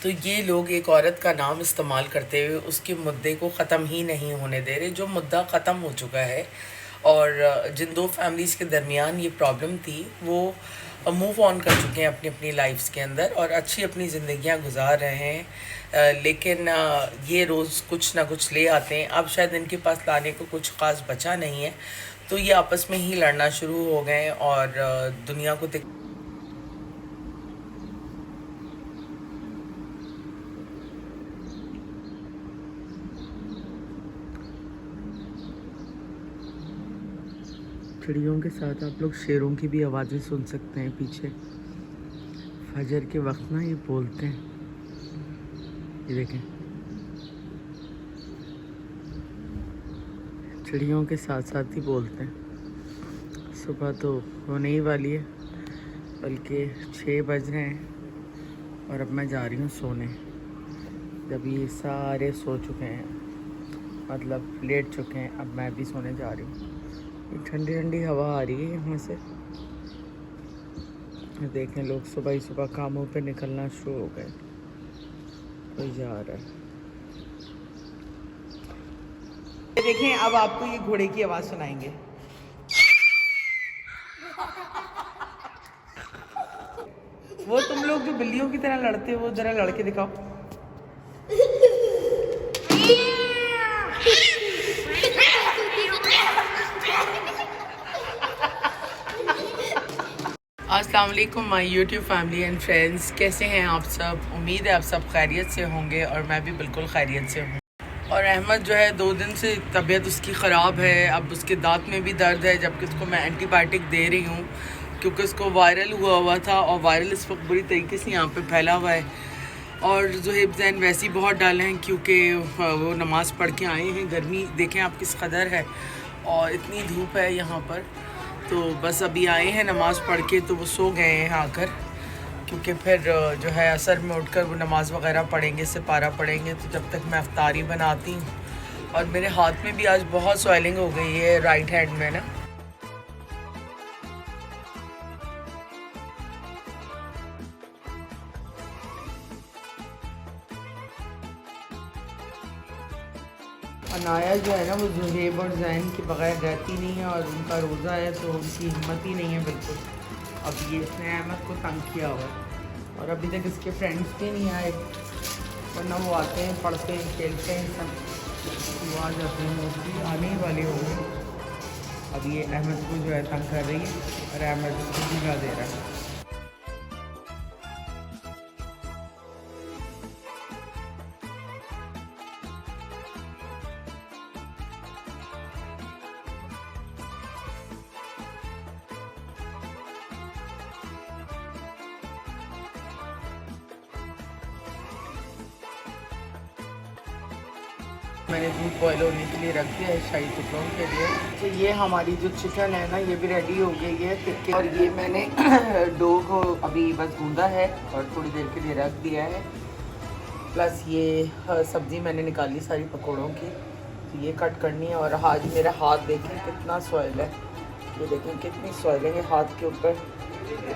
तो ये लोग एक औरत का नाम इस्तेमाल करते हुए उसके मुद्दे को ख़त्म ही नहीं होने दे रहे, जो मुद्दा ख़त्म हो चुका है। और जिन दो फैमिलीज़ के दरमियान ये प्रॉब्लम थी वो मूव ऑन कर चुके हैं अपनी अपनी लाइफ्स के अंदर और अच्छी अपनी ज़िंदगियां गुजार रहे हैं। लेकिन ये रोज़ कुछ ना कुछ ले आते हैं। अब शायद इनके पास लाने को कुछ ख़ास बचा नहीं है, तो ये आपस में ही लड़ना शुरू हो गए और दुनिया को चिड़ियों के साथ आप लोग शेरों की भी आवाज़ें सुन सकते हैं पीछे। फजर के वक्त ना ये बोलते हैं, ये देखें, चिड़ियों के साथ साथ ही बोलते हैं। सुबह तो होने ही वाली है, बल्कि 6 बज रहे हैं और अब मैं जा रही हूँ सोने। जब ये सारे सो चुके हैं, मतलब लेट चुके हैं, अब मैं भी सोने जा रही हूँ। ये ठंडी ठंडी हवा आ रही है यहाँ से। देखें, लोग सुबह ही सुबह कामों पे निकलना शुरू हो गए। कोई जा रहा है। देखें, अब आपको ये घोड़े की आवाज़ सुनाएंगे। वो तुम लोग जो बिल्लियों की तरह लड़ते हो, वो जरा लड़के दिखाओ। अस्सलाम वालेकुम my YouTube family and friends, कैसे हैं आप सब? उम्मीद है आप सब खैरियत से होंगे और मैं भी बिल्कुल खैरियत से हूँ। और अहमद जो है 2 दिन से तबीयत उसकी ख़राब है। अब उसके दांत में भी दर्द है, जबकि उसको मैं एंटीबायोटिक दे रही हूँ क्योंकि उसको वायरल हुआ था और वायरल इस वक्त बुरी तरीके से यहाँ पे फैला हुआ है। और ज़ुहैब ज़ैन वैसे ही बहुत डल हैं क्योंकि वो नमाज़ पढ़ के आए हैं। गर्मी देखें आप किस कदर है और इतनी धूप है यहाँ पर। तो बस अभी आए हैं नमाज़ पढ़ के, तो वो सो गए हैं आकर, क्योंकि फिर जो है असर में उठकर वो नमाज़ वगैरह पढ़ेंगे, सिपारा पढ़ेंगे। तो जब तक मैं अफ्तारी बनाती हूँ। और मेरे हाथ में भी आज बहुत स्वेलिंग हो गई है राइट हैंड में ना। अनाया जो है ना वो ज़ुहैब और ज़ैन के बगैर रहती नहीं है और उनका रोज़ा है तो उनकी हिम्मत ही नहीं है बिल्कुल। अब ये इसने अहमद को तंग किया हुआ है और अभी तक इसके फ्रेंड्स भी नहीं आए, वरना वो आते हैं, पढ़ते हैं, खेलते हैं सब। वो आ जाते हैं, मोस्टली आने ही वाले होंगे। अब ये अहमद को जो है तंग कर रही है और अहमद उसको भगा दे रहा है। मैंने दूध बॉयल होने के लिए रख दिया है शाही टुकड़ों के लिए। तो ये हमारी जो चिकन है ना, ये भी रेडी हो गई है टिक्के। और ये मैंने डो को अभी बस गूंदा है और थोड़ी देर के लिए रख दिया है। प्लस ये सब्ज़ी मैंने निकाली सारी पकौड़ों की, तो ये कट करनी है। और आज मेरा हाथ देखें कितना सॉइल है, ये देखें कितनी सॉइलिंग है हाथ के ऊपर।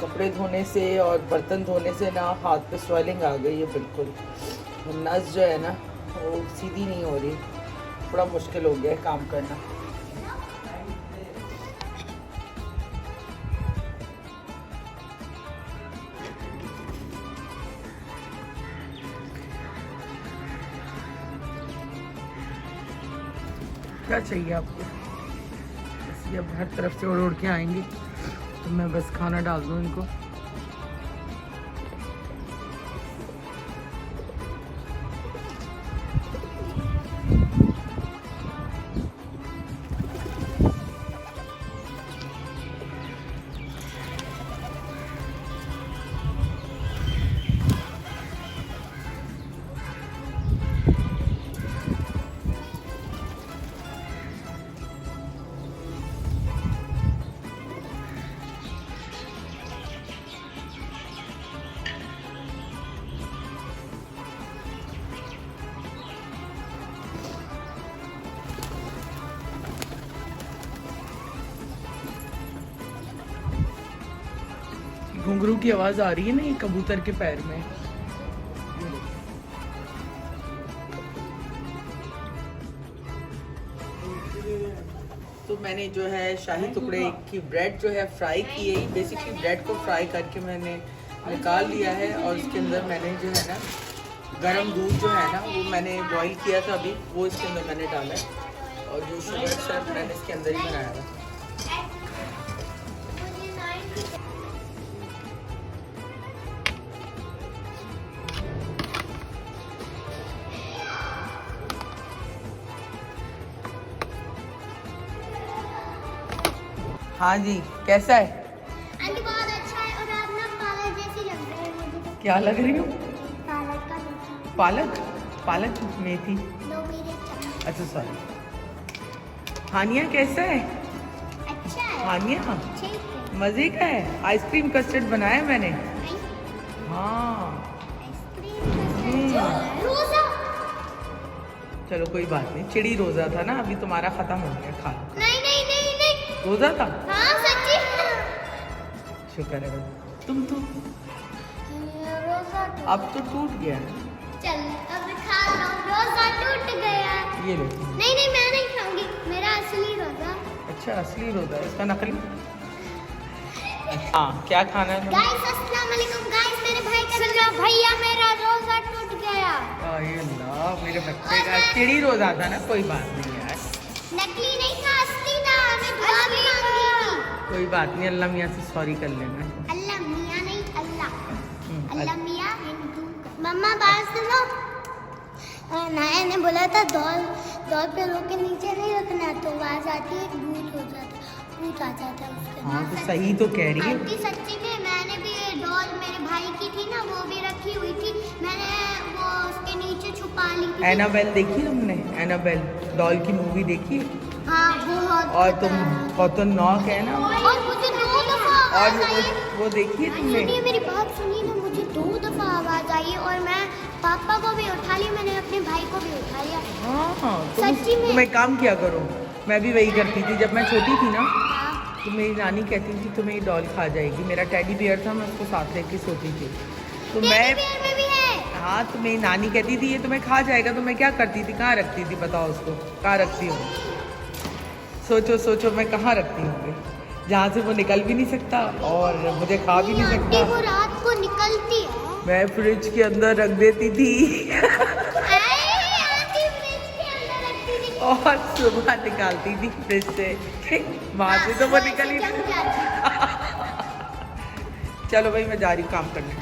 कपड़े धोने से और बर्तन धोने से ना हाथ पे स्वेलिंग आ गई है बिल्कुल। नस जो है ना वो सीधी नहीं हो रही, थोड़ा मुश्किल हो गया है काम करना। क्या चाहिए आपको? बस ये अब हर तरफ से उड़ उड़ के आएंगे, तो मैं बस खाना डाल दूँ इनको। घुंघरू की आवाज़ आ रही है ना, ये कबूतर के पैर में। मैंने जो है शाही टुकड़े की ब्रेड जो है फ्राई की है। बेसिकली ब्रेड को फ्राई करके मैंने निकाल लिया है और इसके अंदर मैंने जो है ना गरम दूध जो है ना वो मैंने बॉईल किया था अभी, वो इसके अंदर मैंने डाला है और जो शुगर शर्ट मैंने इसके अंदर ही बनाया था। हाँ जी, कैसा है? आंटी बहुत अच्छा है और आप ना पालक जैसी लग रहे हैं मुझे तो। क्या लग रही हूँ? पालक का जैसा। पालक? पालक मेथी? दो मेरे चम्मच। अच्छा सॉरी। हानिया कैसा है? अच्छा है। हानिया ठीक है। मज़े का है। आइसक्रीम कस्टर्ड बनाया मैंने। हाँ आइसक्रीम रोजा। चलो कोई बात नहीं, चिड़ी रोज़ा था ना, अभी तुम्हारा ख़त्म हो गया, खा लो। नहीं नहीं नहीं नहीं। रोज़ा था? हाँ सच्ची। शुक्र है तुम तो रोजा अब तो टूट गया। चल अब खा लो, रोजा टूट गया। ये लो। नहीं नहीं मैं नहीं खाऊंगी, मेरा असली रोजा। अच्छा असली रोज़ा है, इसका नकली? हाँ क्या खाना है तुम्हें? गाइस अस्सलाम वालेकुम गाइस, मेरे भाई का भैया मेरा रोजा टूट गया। ये अल्लाह, मेरे बच्चे का चिड़ी रोज़ा था ना, कोई बात नहीं यार। नकली नहीं था, असली था। मैं दुआ भी मांगी थी। कोई बात नहीं, अल्लाह मियाँ से सॉरी कर लेना। अल्लाह मियाँ नहीं अल्लाह। अल्लाह अल्लाह मियाँ हिंदू। मम्मा बात सुनो। नाया ने बोला था डॉल पे रो के नीचे नहीं रखना, तो आवाज आती है भूत हो जाता, भूत आ जाता है उसके हाँ अंदर। तो सही तो कह रही है। आंटी सच्ची में मैंने भी डॉल मेरे भाई की थी ना, वो भी रखी हुई थी, मैंने वो उसके नीचे छुपा ली थी। एनाबेल देखी तुमने? एनाबेल डॉल की मूवी देखी? हाँ बहुत। और तुम खतरनाक है ना। और मुझे 2 दफा और आवाज आई है। वो देखी है तुमने? सुनिए मेरी बात सुनिए ना, मुझे 2 दफा आवाज आई है और मैं पापा को भी उठा लिया, मैंने अपने भाई को भी उठा लिया। हाँ सच्ची में? तुम एक काम किया करो, मैं भी वही करती थी जब मैं छोटी थी ना, हाँ। तो मेरी नानी कहती थी तुम्हें ये डॉल खा जाएगी। मेरा टेडी बियर था, मैं उसको साथ लेके सोती थी, तो टेडी मैं बियर में भी है। हाँ तो मेरी नानी कहती थी ये तुम्हें खा जाएगा, तो मैं क्या करती थी, कहाँ रखती थी बताओ उसको, कहाँ रखती हूँ? सोचो सोचो मैं कहाँ रखती हूँ, जहाँ से वो निकल भी नहीं सकता और मुझे खा भी नहीं आंटी वो सकता। रात को निकलती है। मैं फ्रिज के अंदर रख देती थी आंटी फ्रिज के अंदर रखती थी। और सुबह निकालती थी फ्रिज से, वहाँ से तो वो निकल ही नहीं। चलो भाई मैं जा रही हूँ काम करने।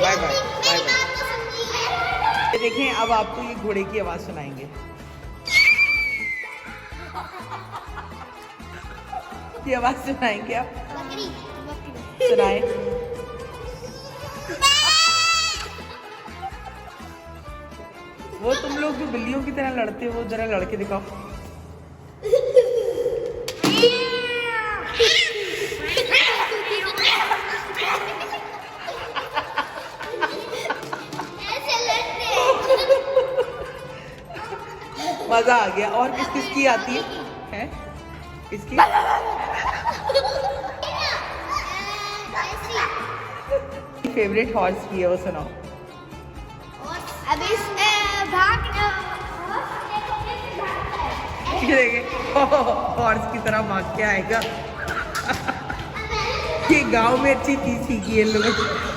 Bye bye bye bye. देखें अब आपको ये घोड़े की आवाज़ सुनाएंगे। ये आवाज़ सुनाएंगे आप? सुनाए। वो तुम लोग जो बिल्लियों की तरह लड़ते हो, वो जरा लड़के दिखाओ। मजा आ गया। और किस किस की आती है? हैं? किसकी? फेवरेट हॉर्स की है, वो सुनाओ। अभी भाग ये देखे हॉर्स की तरह भाग के आएगा। ये गांव में अच्छी चीज सीखी है लोगों ने।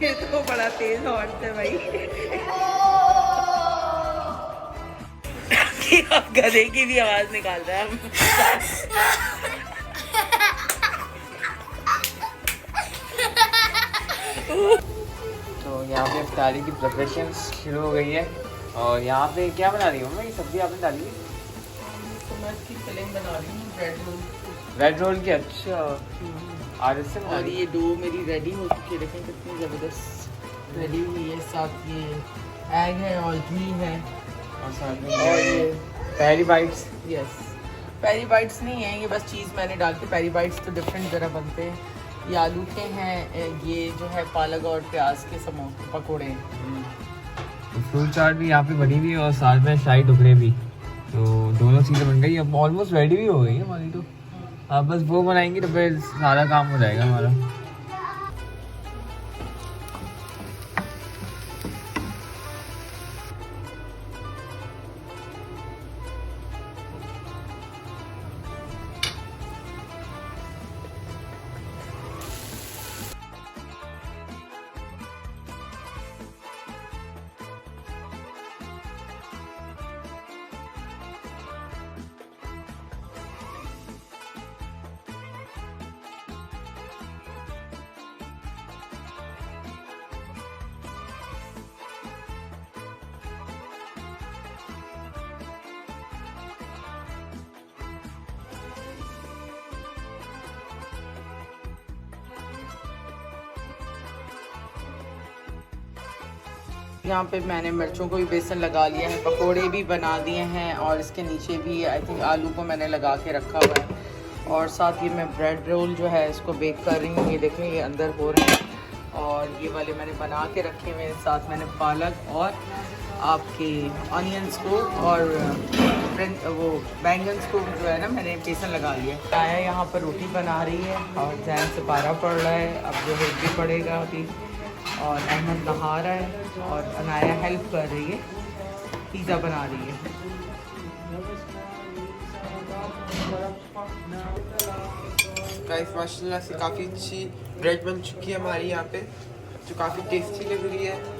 ये तो बड़ा तेज हॉर्स है भाई। कि अब गधे की भी आवाज निकाल रहा है। तो यहाँ पे इफ्तारी की प्रिपरेशन शुरू हो गई है और यहाँ पे क्या बना रही हूँ मैं? ये सब्जी आपने डाली है? तो मैं इसकी फिलिंग बना रही हूँ ब्रेड रोल। रेड रोल की? अच्छा आज इससे बना और रही ये डो मेरी रेडी हो चुकी है, देखें कितनी ज़बरदस्त रेडी हुई है। साथ ये एग है और घी है और साथ में और ये पेरी बाइट्स। यस पेरी बाइट्स नहीं है, ये बस चीज़ मैंने डाल के, पेरी बाइट्स तो डिफरेंट ज़रा बनते हैं। ये आलू के हैं, ये जो है पालक और प्याज के समोसे पकोड़े हैं। तो फ्रूट चाट भी यहाँ पे बनी हुई है और साथ में शाही टुकड़े भी, तो दोनों चीज़ें बन गई। अब ऑलमोस्ट रेडी भी हो गई है हमारी, तो अब बस वो बनाएंगे तो फिर सारा काम हो जाएगा हमारा। यहाँ पे मैंने मिर्चों को भी बेसन लगा लिया है, पकोड़े भी बना दिए हैं और इसके नीचे भी आई थिंक आलू को मैंने लगा के रखा हुआ है। और साथ ही मैं ब्रेड रोल जो है इसको बेक कर रही हूँ। ये देखें ये अंदर हो रहे हैं और ये वाले मैंने बना के रखे हुए हैं। साथ मैंने पालक और आपके ऑनियंस को और वो बैंगन्स को जो है ना मैंने बेसन लगा लिया है। आया यहाँ पर रोटी बना रही है और जैन से पारा पड़ रहा है, अब जो है भी पड़ेगा अभी। और अहमद नहा रहा है और अनाया हेल्प कर रही है, पिज़्ज़ा बना रही है। गाइस माशाल्लाह से काफ़ी अच्छी ब्रेड बन चुकी है हमारी यहाँ पे, जो काफ़ी टेस्टी लग रही है।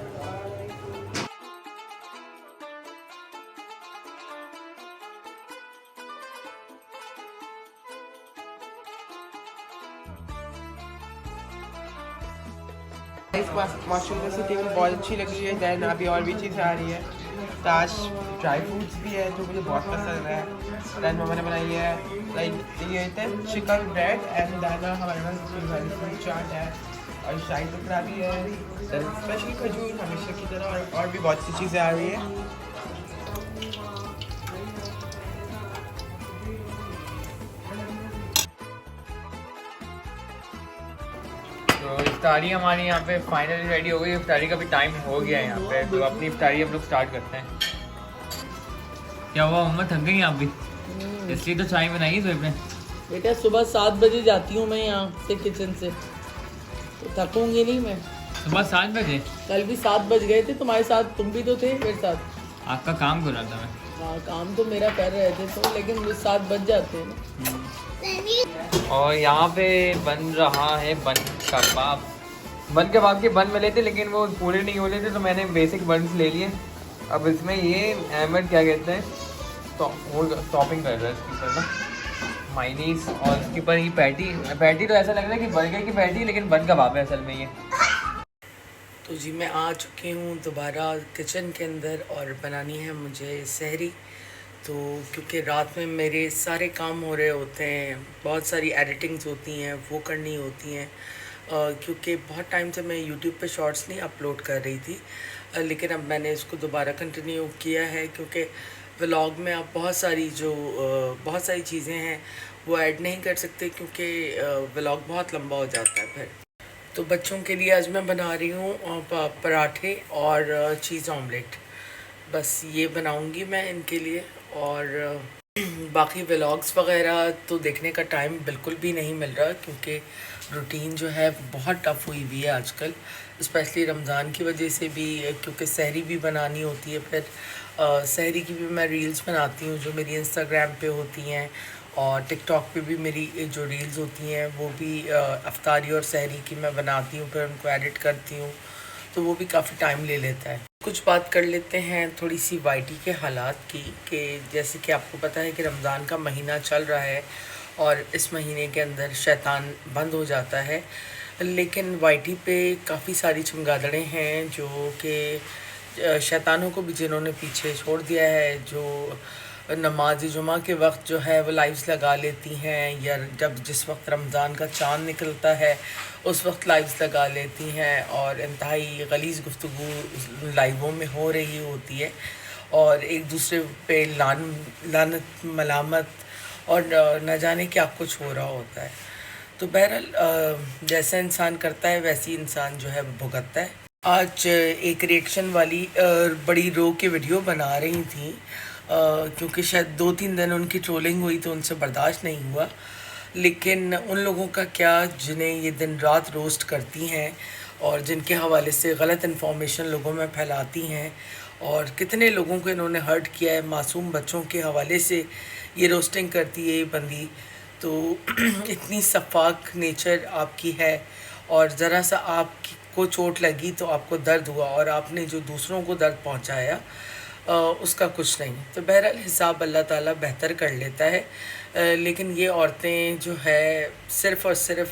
माशाल्लाह से टेबल बहुत अच्छी लग रही है। दैन अभी और भी चीज़ें आ रही है, ताश ड्राई फ्रूट्स भी है जो मुझे बहुत पसंद है। दैन मम्मा ने बनाई है लाइक ये चिकन ब्रेड एंड दैन हमारे पास फ्रूट चाट है और शाही टुकड़ा भी है, दैन स्पेशल खजूर हमेशा की तरह और भी बहुत सी चीज़ें आ रही है। तो इफ्तारी हमारी यहाँ पे फाइनली रेडी हो गई। इफ्तारी का भी टाइम हो गया है यहाँ पे, तो अपनी इफ्तारी हम लोग स्टार्ट करते हैं। क्या हुआ मम्मा, थक गई आप भी? इसलिए तो चाय बनाई है सुबह में। बेटा सुबह 7 बजे जाती हूँ मैं यहाँ से किचन से, तो थकूंगी नहीं मैं। सुबह 7 बजे? कल भी 7 बज गए थे तुम्हारे साथ, तुम भी तो थे मेरे साथ। आपका काम कर रहा था मैं। हाँ काम तो मेरा कर रहे थे तो, लेकिन मुझे 7 बज जाते हैं ना। और यहाँ पे बन रहा है बन कबाब। बन कबाब के बन मिले थे लेकिन वो पूरे नहीं हो रहे थे, तो मैंने बेसिक बन्स ले लिए। अब इसमें ये अहमद क्या कहते हैं टॉपिंग कर रहा है इसके ऊपर ना मायनीस, और इसके ऊपर ये पैटी तो ऐसा लग रहा है कि बर्गर की पैटी, लेकिन बन कबाब है असल में ये। तो जी मैं आ चुकी हूँ दोबारा किचन के अंदर और बनानी है मुझे सहरी। तो क्योंकि रात में मेरे सारे काम हो रहे होते हैं, बहुत सारी एडिटिंग्स होती हैं वो करनी होती हैं, क्योंकि बहुत टाइम से मैं यूट्यूब पे शॉर्ट्स नहीं अपलोड कर रही थी, लेकिन अब मैंने इसको दोबारा कंटिन्यू किया है क्योंकि व्लॉग में आप बहुत सारी चीज़ें हैं वो ऐड नहीं कर सकते क्योंकि व्लॉग बहुत लंबा हो जाता है फिर। तो बच्चों के लिए आज मैं बना रही हूँ पराठे और चीज़ ऑमलेट, बस ये बनाऊँगी मैं इनके लिए। और बाकी व्लॉग्स वगैरह तो देखने का टाइम बिल्कुल भी नहीं मिल रहा क्योंकि रूटीन जो है बहुत टफ़ हुई हुई है आजकल, स्पेशली रमज़ान की वजह से भी, क्योंकि सहरी भी बनानी होती है। फिर सहरी की भी मैं रील्स बनाती हूँ जो मेरी इंस्टाग्राम पे होती हैं, और टिकटॉक पे भी मेरी जो रील्स होती हैं वो भी अफ्तारी और सहरी की मैं बनाती हूँ, फिर उनको एडिट करती हूँ, तो वो भी काफ़ी टाइम ले लेता है। कुछ बात कर लेते हैं थोड़ी सी वाईटी के हालात की, कि जैसे कि आपको पता है कि रमज़ान का महीना चल रहा है और इस महीने के अंदर शैतान बंद हो जाता है, लेकिन वाईटी पे काफ़ी सारी चमगादड़ें हैं जो कि शैतानों को भी जिन्होंने पीछे छोड़ दिया है, जो नमाज जुमा के वक्त जो है वो लाइव्स लगा लेती हैं, या जिस वक्त रमज़ान का चाँद निकलता है उस वक्त लाइव्स लगा लेती हैं, और इंतहाई गलीज़ गुफ्तगू लाइवों में हो रही होती है, और एक दूसरे पे लानत मलामत और न जाने क्या कुछ हो रहा होता है। तो बहरहाल जैसा इंसान करता है वैसी इंसान जो है भुगतता है। आज एक रिएक्शन वाली बड़ी रो के वीडियो बना रही थी, क्योंकि शायद 2-3 दिन उनकी ट्रोलिंग हुई तो उनसे बर्दाश्त नहीं हुआ, लेकिन उन लोगों का क्या जिन्हें ये दिन रात रोस्ट करती हैं और जिनके हवाले से गलत इन्फॉर्मेशन लोगों में फैलाती हैं, और कितने लोगों को इन्होंने हर्ट किया है, मासूम बच्चों के हवाले से ये रोस्टिंग करती है ये बंदी। तो इतनी सफाक नेचर आपकी है, और ज़रा सा आपको चोट लगी तो आपको दर्द हुआ, और आपने जो दूसरों को दर्द पहुंचाया उसका कुछ नहीं। तो बहरहाल हिसाब अल्लाह ताला बेहतर कर लेता है, लेकिन ये औरतें जो है सिर्फ़ और सिर्फ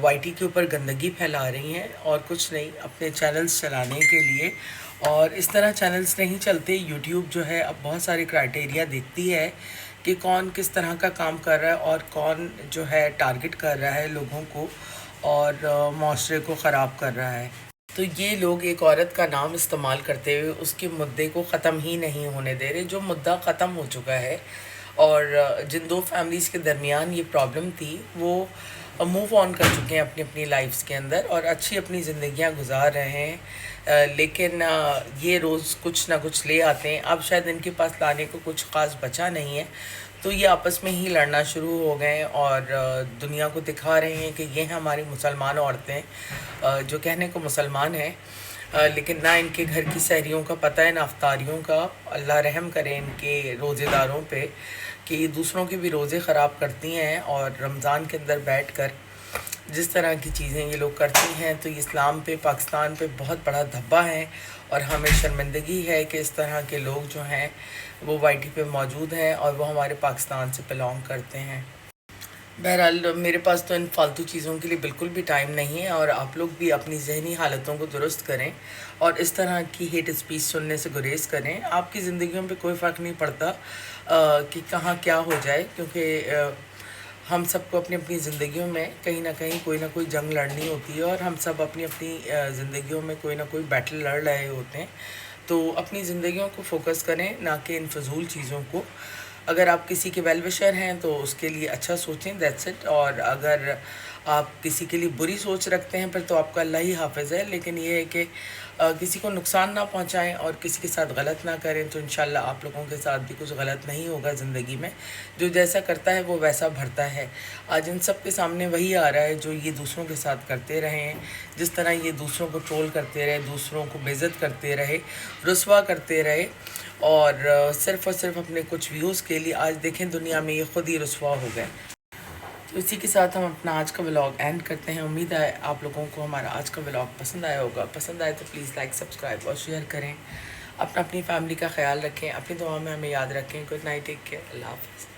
वाईटी के ऊपर गंदगी फैला रही हैं और कुछ नहीं, अपने चैनल्स चलाने के लिए। और इस तरह चैनल्स नहीं चलते। यूट्यूब जो है अब बहुत सारे क्राइटेरिया देखती है कि कौन किस तरह का काम कर रहा है और कौन जो है टारगेट कर रहा है लोगों को और माशरे को ख़राब कर रहा है। तो ये लोग एक औरत का नाम इस्तेमाल करते हुए उसके मुद्दे को ख़त्म ही नहीं होने दे रहे, जो मुद्दा ख़त्म हो चुका है। और जिन दो फैमिलीज़ के दरमियान ये प्रॉब्लम थी वो मूव ऑन कर चुके हैं अपनी अपनी लाइफ्स के अंदर और अच्छी अपनी ज़िंदगियां गुजार रहे हैं। लेकिन ये रोज़ कुछ ना कुछ ले आते हैं। अब शायद इनके पास लाने को कुछ ख़ास बचा नहीं है, तो ये आपस में ही लड़ना शुरू हो गए और दुनिया को दिखा रहे हैं कि ये हमारी मुसलमान औरतें जो कहने को मुसलमान हैं, लेकिन ना इनके घर की सहरियों का पता है ना अफ्तारियों का। अल्लाह रहम करे इनके रोज़ेदारों पे कि ये दूसरों के भी रोज़े ख़राब करती हैं और रमज़ान के अंदर बैठकर जिस तरह की चीज़ें ये लोग करती हैं, तो इस्लाम पे, पाकिस्तान पे बहुत बड़ा धब्बा है और हमें शर्मिंदगी है कि इस तरह के लोग जो हैं वो वाईटी पे मौजूद हैं और वो हमारे पाकिस्तान से बिलोंग करते हैं। बहरहाल मेरे पास तो इन फालतू चीज़ों के लिए बिल्कुल भी टाइम नहीं है और आप लोग भी अपनी जहनी हालतों को दुरुस्त करें और इस तरह की हेट स्पीच सुनने से गुरेज करें। आपकी ज़िंदगियों पे कोई फ़र्क नहीं पड़ता कि कहाँ क्या हो जाए, क्योंकि हम सबको अपनी अपनी ज़िंदगियों में कहीं ना कहीं कोई ना कोई जंग लड़नी होती है और हम सब अपनी अपनी ज़िंदगियों में कोई ना कोई बैटल लड़ रहे होते हैं। तो अपनी ज़िंदगियों को फोकस करें, ना कि इन फजूल चीज़ों को। अगर आप किसी के वेल विशर हैं तो उसके लिए अच्छा सोचें, दैट्स इट। और अगर आप किसी के लिए बुरी सोच रखते हैं फिर तो आपका अल्लाह ही हाफिज़ है। लेकिन ये है कि किसी को नुकसान ना पहुंचाएं और किसी के साथ गलत ना करें, तो इंशाल्लाह आप लोगों के साथ भी कुछ गलत नहीं होगा ज़िंदगी में। जो जैसा करता है वो वैसा भरता है। आज इन सब के सामने वही आ रहा है जो ये दूसरों के साथ करते रहे हैं। जिस तरह ये दूसरों को ट्रोल करते रहे, दूसरों को बेइज्जत करते रहे, रुस्वा करते रहे और सिर्फ़ अपने कुछ व्यूज़ के लिए आज देखें दुनिया में ये ख़ुद ही रुस्वा हो गए। तो इसी के साथ हम अपना आज का व्लॉग एंड करते हैं। उम्मीद है आप लोगों को हमारा आज का व्लॉग पसंद आया होगा। पसंद आए तो प्लीज़ लाइक, सब्सक्राइब और शेयर करें। अपनी फैमिली का ख्याल रखें, अपनी दुआ में हमें याद रखें। गुड नाइट, टेक केयर, अल्लाह हाफ़िज़।